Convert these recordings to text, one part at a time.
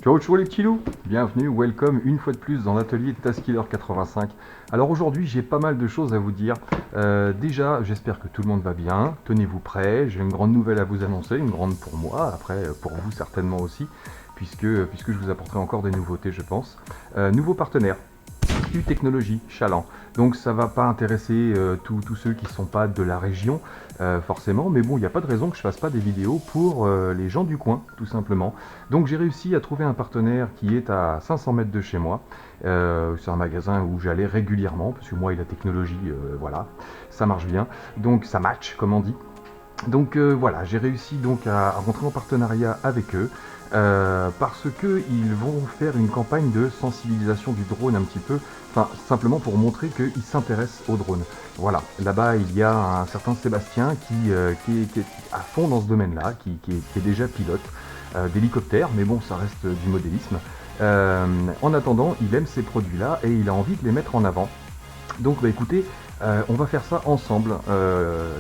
Ciao ciao les petits loups, bienvenue, welcome une fois de plus dans l'atelier Taskiller 85. Alors aujourd'hui j'ai pas mal de choses à vous dire. Déjà j'espère que tout le monde va bien, tenez-vous prêts, j'ai une grande nouvelle à vous annoncer, une grande pour moi, après pour vous certainement aussi, puisque je vous apporterai encore des nouveautés je pense. Nouveau partenaire, Technologie, Chaland. Donc ça va pas intéresser tous ceux qui sont pas de la région forcément, mais bon, il n'y a pas de raison que je fasse pas des vidéos pour les gens du coin, tout simplement. Donc j'ai réussi à trouver un partenaire qui est à 500 mètres de chez moi. C'est un magasin où j'allais régulièrement, parce que moi et la technologie, voilà, ça marche bien. Donc ça match, comme on dit. Donc voilà, j'ai réussi donc à rentrer en partenariat avec eux parce que ils vont faire une campagne de sensibilisation du drone un petit peu, enfin simplement pour montrer qu'ils s'intéressent au drone. Voilà, là-bas il y a un certain Sébastien qui est à fond dans ce domaine-là, qui est déjà pilote d'hélicoptère, mais bon ça reste du modélisme. En attendant, il aime ces produits-là et il a envie de les mettre en avant. Donc bah écoutez, on va faire ça ensemble.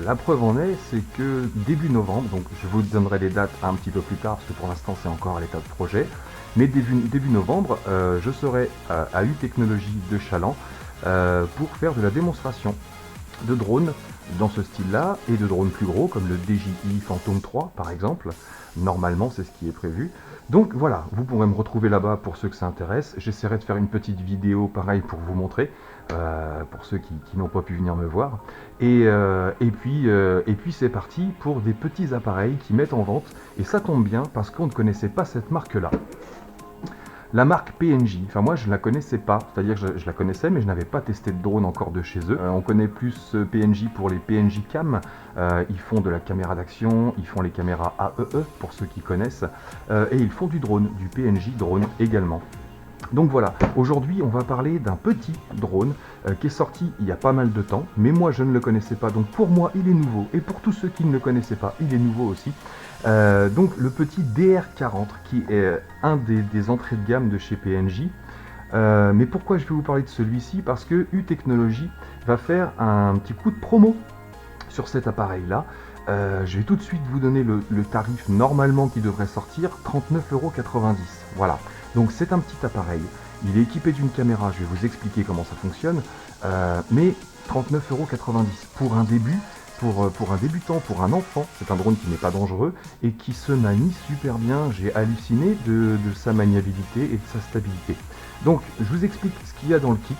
La preuve en est, c'est que début novembre, donc je vous donnerai les dates un petit peu plus tard, parce que pour l'instant c'est encore à l'état de projet, mais début novembre, je serai à U-Technologie de Chaland pour faire de la démonstration de drones dans ce style-là, et de drones plus gros, comme le DJI Phantom 3 par exemple. Normalement, c'est ce qui est prévu. Donc voilà, vous pourrez me retrouver là-bas pour ceux que ça intéresse. J'essaierai de faire une petite vidéo pareil pour vous montrer, pour ceux qui n'ont pas pu venir me voir. Et puis c'est parti pour des petits appareils qui mettent en vente. Et ça tombe bien parce qu'on ne connaissait pas cette marque-là. La marque PNJ, enfin moi je ne la connaissais pas, c'est-à-dire que je la connaissais mais je n'avais pas testé de drone encore de chez eux. On connaît plus PNJ pour les PNJ Cam, ils font de la caméra d'action, ils font les caméras AEE pour ceux qui connaissent, et ils font du drone, du PNJ drone également. Donc voilà, aujourd'hui on va parler d'un petit drone qui est sorti il y a pas mal de temps, mais moi je ne le connaissais pas, donc pour moi il est nouveau, et pour tous ceux qui ne le connaissaient pas, il est nouveau aussi. Donc le petit DR40 qui est un des entrées de gamme de chez PNJ. Mais pourquoi je vais vous parler de celui-ci? Parce que U-Technologie va faire un petit coup de promo sur cet appareil-là. Je vais tout de suite vous donner le tarif normalement qui devrait sortir, 39,90 €. Voilà, donc c'est un petit appareil. Il est équipé d'une caméra, je vais vous expliquer comment ça fonctionne, mais 39,90 € pour un début, pour un débutant, pour un enfant. C'est un drone qui n'est pas dangereux et qui se manie super bien. J'ai halluciné de sa maniabilité et de sa stabilité. Donc je vous explique ce qu'il y a dans le kit.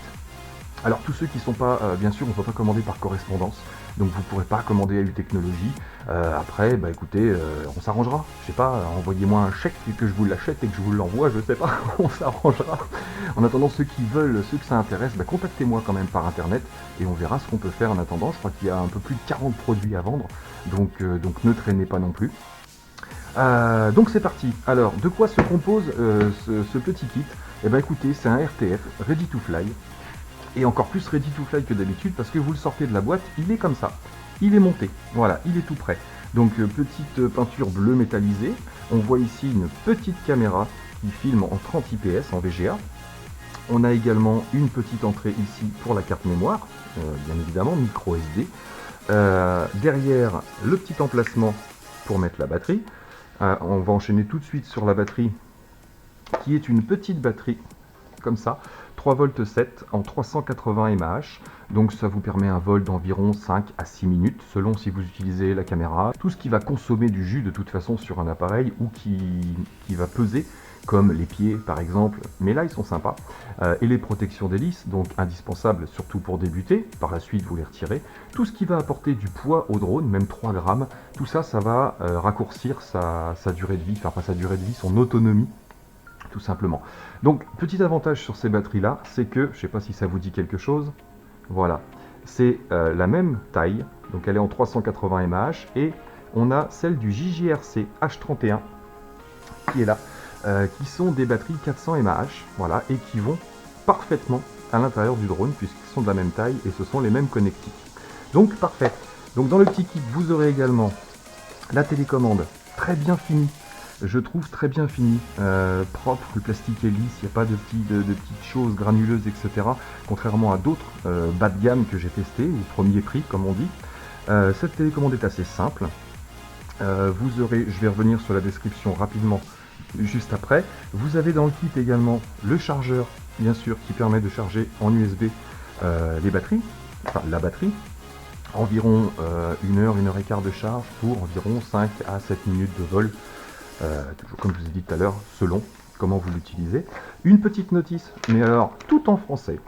Alors tous ceux qui ne sont pas, bien sûr, on ne peut pas commander par correspondance, donc vous ne pourrez pas commander à U-Technologie. Après, bah écoutez, on s'arrangera. Je sais pas, envoyez-moi un chèque que je vous l'achète et que je vous l'envoie, je sais pas, on s'arrangera. En attendant, ceux qui veulent, ceux que ça intéresse, bah, contactez-moi quand même par internet et on verra ce qu'on peut faire en attendant. Je crois qu'il y a un peu plus de 40 produits à vendre, donc ne traînez pas non plus. Donc c'est parti. Alors, de quoi se compose ce petit kit? Eh ben écoutez, c'est un RTF, Ready to Fly. Et encore plus ready to fly que d'habitude parce que vous le sortez de la boîte, il est comme ça. Il est monté, voilà, il est tout prêt. Donc petite peinture bleue métallisée. On voit ici une petite caméra qui filme en 30 IPS en VGA. On a également une petite entrée ici pour la carte mémoire, bien évidemment, micro SD. Derrière, le petit emplacement pour mettre la batterie. On va enchaîner tout de suite sur la batterie qui est une petite batterie comme ça, 3,7 V en 380 mAh, donc ça vous permet un vol d'environ 5 à 6 minutes, selon si vous utilisez la caméra. Tout ce qui va consommer du jus de toute façon sur un appareil ou qui va peser, comme les pieds par exemple, mais là ils sont sympas, et les protections d'hélice, donc indispensables surtout pour débuter, par la suite vous les retirez. Tout ce qui va apporter du poids au drone, même 3 grammes, tout ça, ça va raccourcir sa durée de vie, enfin pas sa durée de vie, son autonomie, tout simplement. Donc, petit avantage sur ces batteries-là, c'est que, je ne sais pas si ça vous dit quelque chose, voilà, c'est la même taille, donc elle est en 380 mAh, et on a celle du JJRC H31 qui est là, qui sont des batteries 400 mAh, voilà, et qui vont parfaitement à l'intérieur du drone, puisqu'ils sont de la même taille et ce sont les mêmes connectiques. Donc, parfait. Donc, dans le petit kit, vous aurez également la télécommande très bien finie. Je trouve très bien fini, propre, le plastique est lisse, il n'y a pas de petites choses granuleuses, etc. Contrairement à d'autres bas de gamme que j'ai testé, ou premier prix comme on dit. Cette télécommande est assez simple. Vous aurez, je vais revenir sur la description rapidement, juste après. Vous avez dans le kit également le chargeur, bien sûr, qui permet de charger en USB les batteries, enfin la batterie. Environ 1 heure et quart de charge pour environ 5 à 7 minutes de vol, toujours comme je vous ai dit tout à l'heure, selon comment vous l'utilisez. Une petite notice, mais alors tout en français.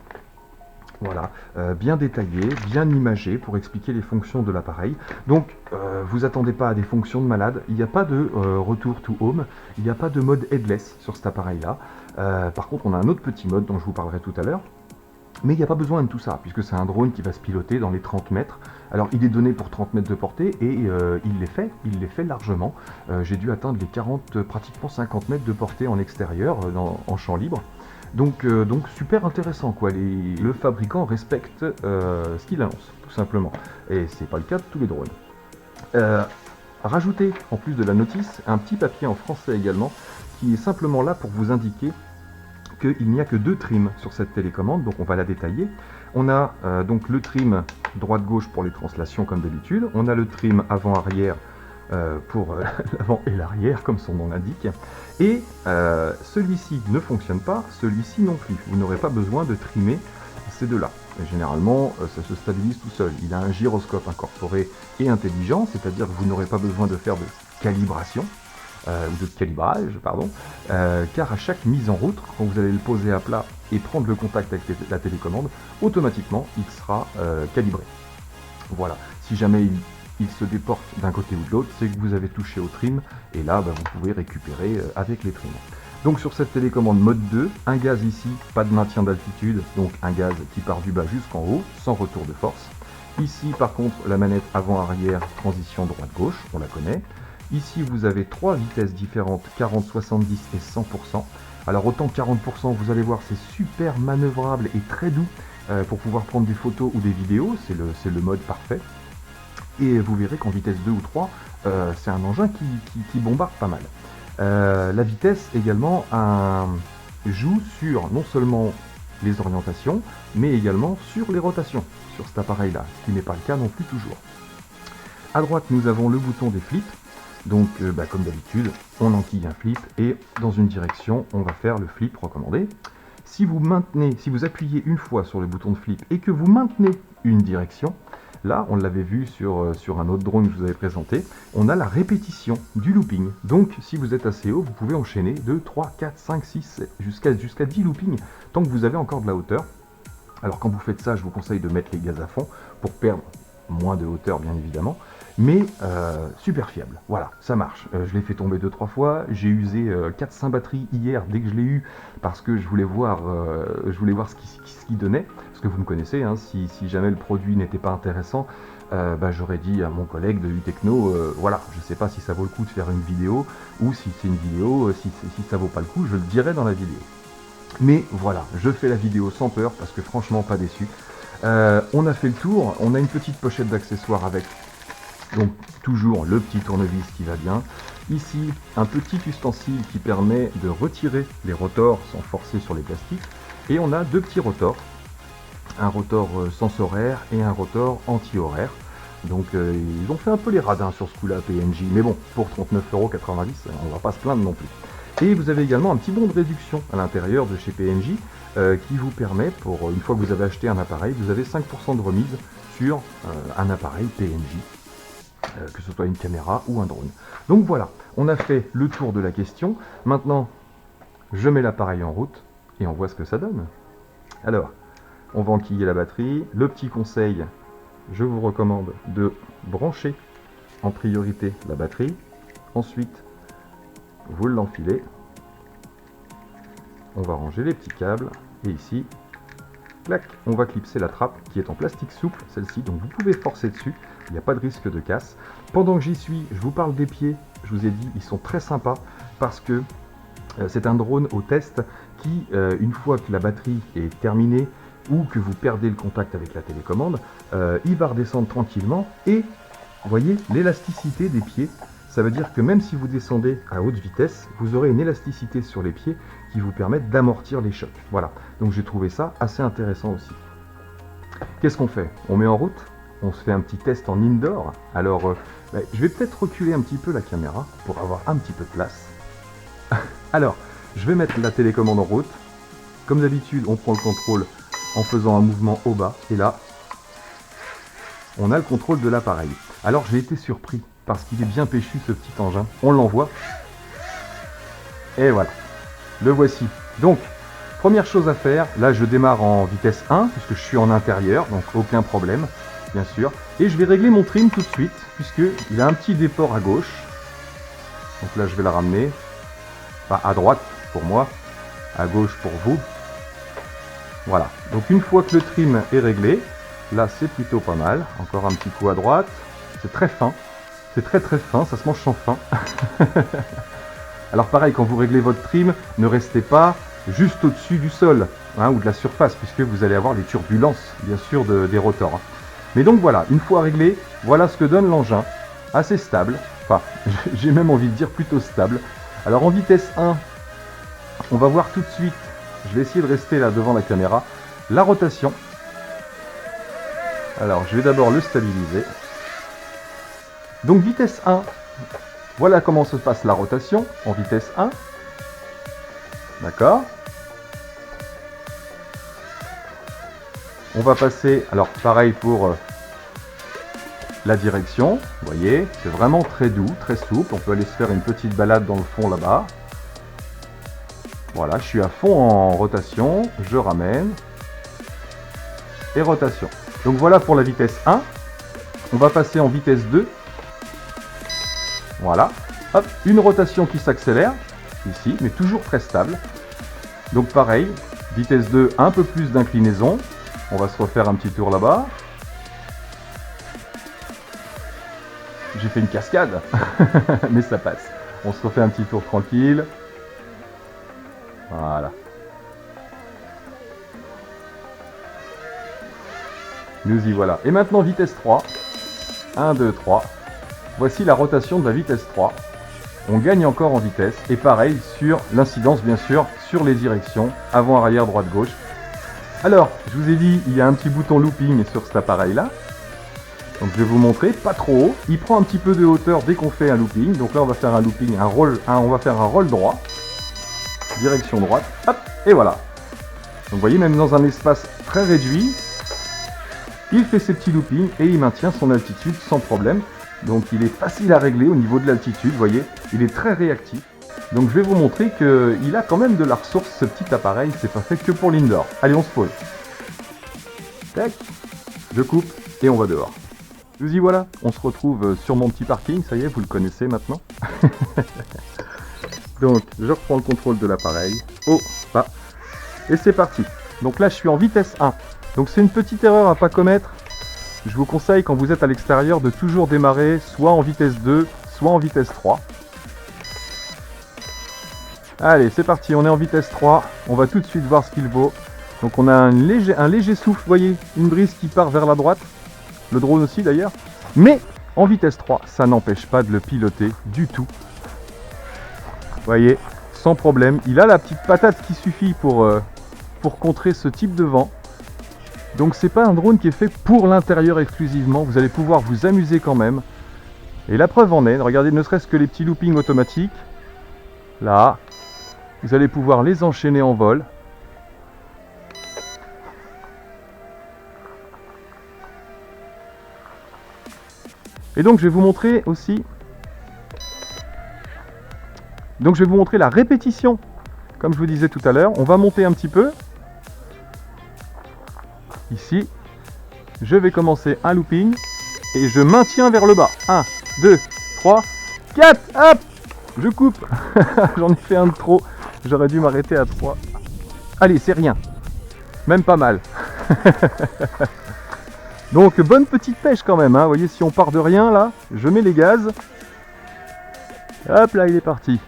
Voilà, bien détaillé, bien imagé pour expliquer les fonctions de l'appareil. Donc, vous attendez pas à des fonctions de malade. Il n'y a pas de retour to home, il n'y a pas de mode headless sur cet appareil-là. Par contre, on a un autre petit mode dont je vous parlerai tout à l'heure. Mais il n'y a pas besoin de tout ça, puisque c'est un drone qui va se piloter dans les 30 mètres. Alors, il est donné pour 30 mètres de portée, et il les fait largement. J'ai dû atteindre les 40, pratiquement 50 mètres de portée en extérieur, en champ libre. Donc super intéressant, quoi. Le fabricant respecte ce qu'il annonce, tout simplement. Et c'est pas le cas de tous les drones. Rajoutez, en plus de la notice, un petit papier en français également, qui est simplement là pour vous indiquer qu'il n'y a que 2 trims sur cette télécommande, donc on va la détailler. On a donc le trim droite-gauche pour les translations comme d'habitude, on a le trim avant-arrière pour l'avant et l'arrière comme son nom l'indique, et celui-ci ne fonctionne pas, celui-ci non plus. Vous n'aurez pas besoin de trimer ces deux-là. Généralement, ça se stabilise tout seul. Il a un gyroscope incorporé et intelligent, c'est-à-dire que vous n'aurez pas besoin de faire de calibration, ou de calibrage, pardon, car à chaque mise en route, quand vous allez le poser à plat et prendre le contact avec la télécommande, automatiquement il sera calibré. Voilà, si jamais il se déporte d'un côté ou de l'autre, c'est que vous avez touché au trim, et là vous pouvez récupérer avec les trims. Donc sur cette télécommande mode 2, un gaz ici, pas de maintien d'altitude, donc un gaz qui part du bas jusqu'en haut, sans retour de force. Ici par contre la manette avant-arrière, transition droite-gauche, on la connaît. Ici, vous avez 3 vitesses différentes, 40, 70 et 100%. Alors autant 40%, vous allez voir, c'est super manœuvrable et très doux pour pouvoir prendre des photos ou des vidéos. C'est le mode parfait. Et vous verrez qu'en vitesse 2 ou 3, c'est un engin qui bombarde pas mal. La vitesse également joue sur non seulement les orientations, mais également sur les rotations sur cet appareil-là, ce qui n'est pas le cas non plus toujours. À droite, nous avons le bouton des flips. Donc, comme d'habitude, on enquille un flip et dans une direction, on va faire le flip recommandé. Si vous appuyez une fois sur le bouton de flip et que vous maintenez une direction, là, on l'avait vu sur un autre drone que je vous avais présenté, on a la répétition du looping. Donc, si vous êtes assez haut, vous pouvez enchaîner 2, 3, 4, 5, 6, jusqu'à 10 loopings, tant que vous avez encore de la hauteur. Alors, quand vous faites ça, je vous conseille de mettre les gaz à fond pour perdre moins de hauteur, bien évidemment. Mais super fiable, voilà, ça marche. Je l'ai fait tomber 2-3 fois, j'ai usé 4-5 batteries hier dès que je l'ai eu, parce que je voulais voir ce qu'il donnait, parce que vous me connaissez, hein, si jamais le produit n'était pas intéressant, j'aurais dit à mon collègue de U-Techno, voilà, je ne sais pas si ça vaut le coup de faire une vidéo, ou si c'est une vidéo, si ça vaut pas le coup, je le dirai dans la vidéo. Mais voilà, je fais la vidéo sans peur, parce que franchement pas déçu. On a fait le tour, on a une petite pochette d'accessoires avec. Donc toujours le petit tournevis qui va bien. Ici, un petit ustensile qui permet de retirer les rotors sans forcer sur les plastiques. Et on a 2 petits rotors. Un rotor sens-horaire et un rotor anti-horaire. Donc ils ont fait un peu les radins sur ce coup-là, PNJ. Mais bon, pour 39,90 €, on va pas se plaindre non plus. Et vous avez également un petit bon de réduction à l'intérieur de chez PNJ qui vous permet, pour une fois que vous avez acheté un appareil, vous avez 5% de remise sur un appareil PNJ. Que ce soit une caméra ou un drone. Donc voilà, on a fait le tour de la question. Maintenant, je mets l'appareil en route et on voit ce que ça donne. Alors, on va enquiller la batterie. Le petit conseil, je vous recommande de brancher en priorité la batterie. Ensuite, vous l'enfilez. On va ranger les petits câbles. Et ici, clac, on va clipser la trappe qui est en plastique souple, celle-ci, donc vous pouvez forcer dessus, il n'y a pas de risque de casse. Pendant que j'y suis, je vous parle des pieds, je vous ai dit, ils sont très sympas parce que c'est un drone au test qui, une fois que la batterie est terminée ou que vous perdez le contact avec la télécommande, il va redescendre tranquillement et, vous voyez, l'élasticité des pieds, ça veut dire que même si vous descendez à haute vitesse, vous aurez une élasticité sur les pieds qui vous permettent d'amortir les chocs. Voilà, donc j'ai trouvé ça assez intéressant aussi. Qu'est-ce qu'on fait? On met en route, on se fait un petit test en indoor. Alors, je vais peut-être reculer un petit peu la caméra pour avoir un petit peu de place. Alors, je vais mettre la télécommande en route. Comme d'habitude, on prend le contrôle en faisant un mouvement au bas. Et là, on a le contrôle de l'appareil. Alors, j'ai été surpris parce qu'il est bien péchu ce petit engin. On l'envoie. Et voilà. Le voici. Donc, première chose à faire, là je démarre en vitesse 1 puisque je suis en intérieur, donc aucun problème, bien sûr. Et je vais régler mon trim tout de suite puisqu'il a un petit déport à gauche. Donc là je vais la ramener, enfin à droite pour moi, à gauche pour vous. Voilà, donc une fois que le trim est réglé, là c'est plutôt pas mal. Encore un petit coup à droite, c'est très fin, c'est très fin, ça se mange sans fin. Alors pareil, quand vous réglez votre trim, ne restez pas juste au-dessus du sol hein, ou de la surface, puisque vous allez avoir les turbulences, bien sûr, des rotors. Mais donc voilà, une fois réglé, voilà ce que donne l'engin. Assez stable, enfin, j'ai même envie de dire plutôt stable. Alors en vitesse 1, on va voir tout de suite, je vais essayer de rester là devant la caméra, la rotation. Alors je vais d'abord le stabiliser. Donc vitesse 1. Voilà comment se passe la rotation en vitesse 1. D'accord. On va passer, alors pareil pour la direction. Vous voyez, c'est vraiment très doux, très souple. On peut aller se faire une petite balade dans le fond là-bas. Voilà, je suis à fond en rotation. Je ramène. Et rotation. Donc voilà pour la vitesse 1. On va passer en vitesse 2. Voilà, hop, une rotation qui s'accélère, ici, mais toujours très stable. Donc pareil, vitesse 2, un peu plus d'inclinaison. On va se refaire un petit tour là-bas. J'ai fait une cascade, mais ça passe. On se refait un petit tour tranquille. Voilà. Nous y voilà. Et maintenant vitesse 3. 1, 2, 3. Voici la rotation de la vitesse 3. On gagne encore en vitesse. Et pareil sur l'incidence, bien sûr, sur les directions. Avant, arrière, droite, gauche. Alors, je vous ai dit, il y a un petit bouton looping sur cet appareil-là. Donc je vais vous montrer, pas trop haut. Il prend un petit peu de hauteur dès qu'on fait un looping. Donc là, on va faire un looping, on va faire un roll droit. Direction droite. Hop, et voilà. Donc vous voyez, même dans un espace très réduit, il fait ses petits loopings et il maintient son altitude sans problème. Donc il est facile à régler au niveau de l'altitude, vous voyez, il est très réactif. Donc je vais vous montrer qu'il a quand même de la ressource, ce petit appareil, c'est pas fait que pour l'indoor. Allez, on se pose. Tac, je coupe et on va dehors. Nous y voilà, on se retrouve sur mon petit parking, ça y est, vous le connaissez maintenant. Donc je reprends le contrôle de l'appareil, oh, là, et c'est parti. Donc là je suis en vitesse 1, donc c'est une petite erreur à pas commettre. Je vous conseille quand vous êtes à l'extérieur de toujours démarrer soit en vitesse 2, soit en vitesse 3. Allez, c'est parti, on est en vitesse 3. On va tout de suite voir ce qu'il vaut. Donc on a un léger souffle, vous voyez, une brise qui part vers la droite. Le drone aussi d'ailleurs. Mais en vitesse 3, ça n'empêche pas de le piloter du tout. Vous voyez, sans problème. Il a la petite patate qui suffit pour contrer ce type de vent. Donc c'est pas un drone qui est fait pour l'intérieur exclusivement, vous allez pouvoir vous amuser quand même. Et la preuve en est, regardez ne serait-ce que les petits loopings automatiques. Là, vous allez pouvoir les enchaîner en vol. Et donc je vais vous montrer aussi. Donc je vais vous montrer la répétition. Comme je vous disais tout à l'heure, on va monter un petit peu. Ici, je vais commencer un looping et je maintiens vers le bas. 1, 2, 3, 4, hop, je coupe. J'en ai fait un de trop, j'aurais dû m'arrêter à 3. Allez, c'est rien, même pas mal. Donc bonne petite pêche quand même, hein. Vous voyez, si on part de rien là, je mets les gaz. Hop là, il est parti.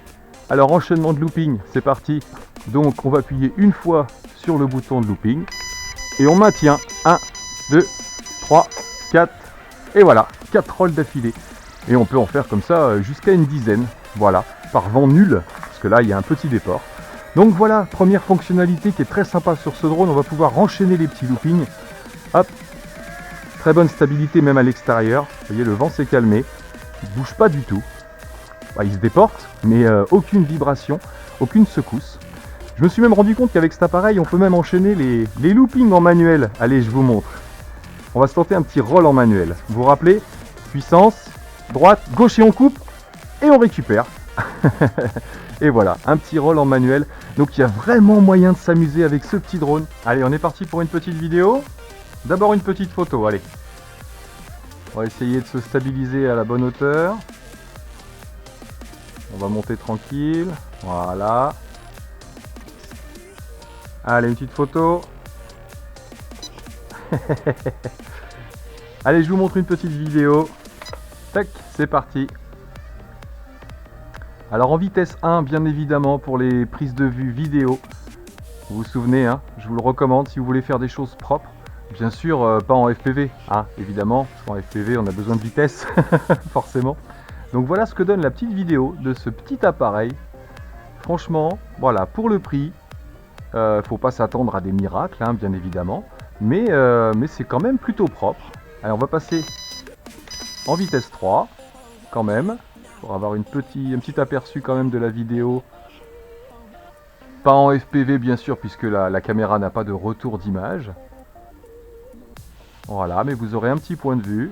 Alors enchaînement de looping, c'est parti. Donc on va appuyer une fois sur le bouton de looping. Et on maintient 1, 2, 3, 4, et voilà, 4 rolls d'affilée. Et on peut en faire comme ça jusqu'à une dizaine, voilà, par vent nul, parce que là il y a un petit déport. Donc voilà, première fonctionnalité qui est très sympa sur ce drone, on va pouvoir enchaîner les petits loopings. Hop, très bonne stabilité même à l'extérieur. Vous voyez, le vent s'est calmé, il ne bouge pas du tout. Bah, il se déporte, mais aucune vibration, aucune secousse. Je me suis même rendu compte qu'avec cet appareil, on peut même enchaîner les loopings en manuel. Allez, je vous montre. On va se tenter un petit roll en manuel. Vous vous rappelez? Puissance, droite, gauche et on coupe, et on récupère. Et voilà, un petit roll en manuel. Donc il y a vraiment moyen de s'amuser avec ce petit drone. Allez, on est parti pour une petite vidéo. D'abord une petite photo, allez. On va essayer de se stabiliser à la bonne hauteur. On va monter tranquille. Voilà. Allez, une petite photo. Allez, je vous montre une petite vidéo. Tac, c'est parti. Alors en vitesse 1, bien évidemment, pour les prises de vue vidéo. Vous vous souvenez, hein, je vous le recommande si vous voulez faire des choses propres. Bien sûr, pas en FPV, hein, évidemment. Parce qu'en FPV, on a besoin de vitesse, forcément. Donc voilà ce que donne la petite vidéo de ce petit appareil. Franchement, voilà, pour le prix, faut pas s'attendre à des miracles, hein, bien évidemment. Mais c'est quand même plutôt propre. Allez, on va passer en vitesse 3, quand même. Pour avoir un petit aperçu quand même de la vidéo. Pas en FPV bien sûr puisque la caméra n'a pas de retour d'image. Voilà, mais vous aurez un petit point de vue.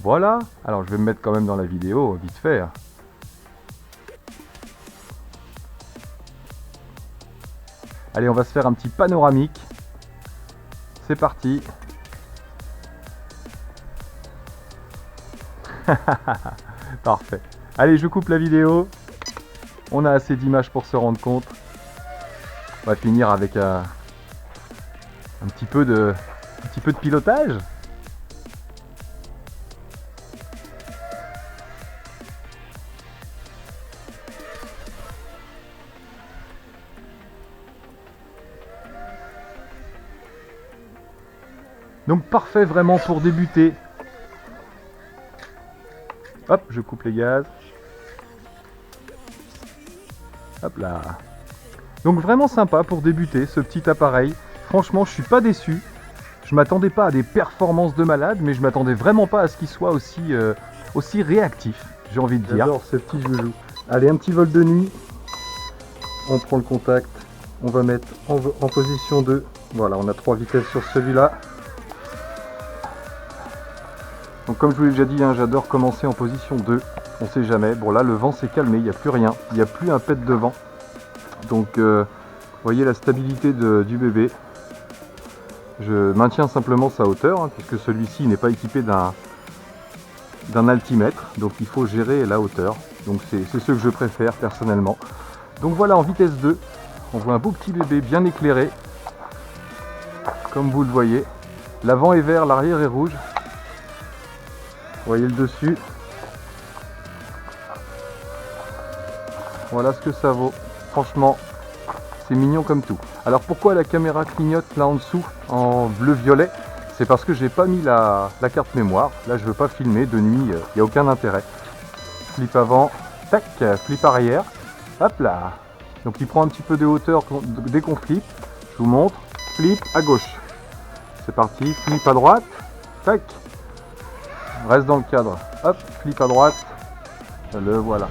Voilà, alors je vais me mettre quand même dans la vidéo, vite fait. Allez, on va se faire un petit panoramique. C'est parti. Parfait. Allez, je coupe la vidéo. On a assez d'images pour se rendre compte. On va finir avec un petit peu de pilotage. Donc parfait vraiment pour débuter. Hop, je coupe les gaz. Hop là. Donc vraiment sympa pour débuter ce petit appareil. Franchement, je suis pas déçu. Je m'attendais pas à des performances de malade, mais je m'attendais vraiment pas à ce qu'il soit aussi réactif, j'ai envie de dire. J'adore ce petit joujou. Allez, un petit vol de nuit. On prend le contact. On va mettre en position 2. Voilà, on a 3 vitesses sur celui-là. Donc comme je vous l'ai déjà dit, hein, j'adore commencer en position 2, on sait jamais. Bon là le vent s'est calmé, il n'y a plus rien, il n'y a plus un pet de vent. Donc vous voyez la stabilité du bébé. Je maintiens simplement sa hauteur, hein, puisque celui-ci n'est pas équipé d'un altimètre. Donc il faut gérer la hauteur. Donc c'est ce que je préfère personnellement. Donc voilà, en vitesse 2, on voit un beau petit bébé bien éclairé. Comme vous le voyez. L'avant est vert, l'arrière est rouge. Vous voyez le dessus. Voilà ce que ça vaut. Franchement, c'est mignon comme tout. Alors pourquoi la caméra clignote là en dessous en bleu-violet? C'est parce que j'ai pas mis la carte mémoire. Là je veux pas filmer de nuit, il n'y a aucun intérêt. Flip avant, tac, flip arrière. Hop là. Donc il prend un petit peu de hauteur dès qu'on flip. Je vous montre. Flip à gauche. C'est parti. Flip à droite. Tac. Reste dans le cadre. Hop, flip à droite. Le voilà.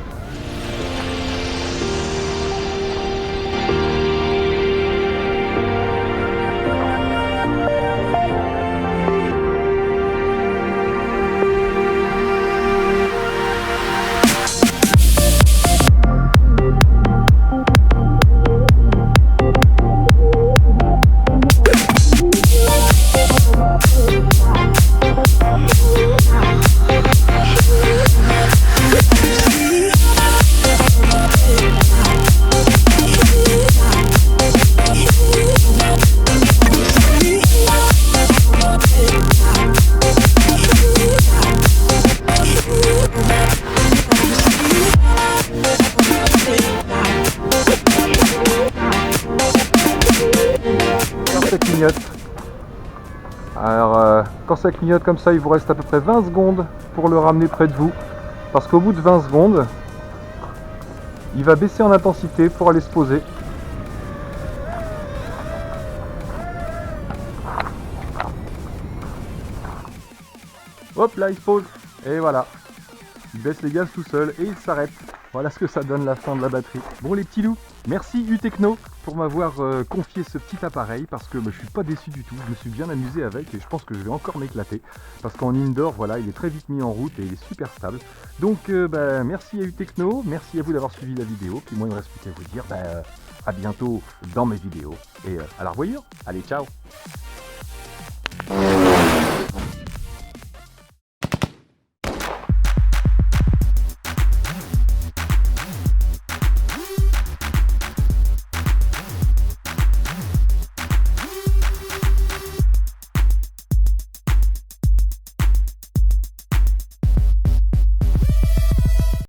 Ça clignote. Alors quand ça clignote comme ça, il vous reste à peu près 20 secondes pour le ramener près de vous, parce qu'au bout de 20 secondes il va baisser en intensité pour aller se poser. Hop là, il se pose. Et voilà. Il baisse les gaz tout seul et il s'arrête. Voilà ce que ça donne la fin de la batterie. Bon les petits loups, merci U-Techno pour m'avoir confié ce petit appareil parce que je suis pas déçu du tout. Je me suis bien amusé avec et je pense que je vais encore m'éclater parce qu'en indoor, voilà, il est très vite mis en route et il est super stable. Donc merci à U-Techno, merci à vous d'avoir suivi la vidéo. Puis moi il me reste plus qu'à vous dire à bientôt dans mes vidéos et à la revoyure. Allez, ciao.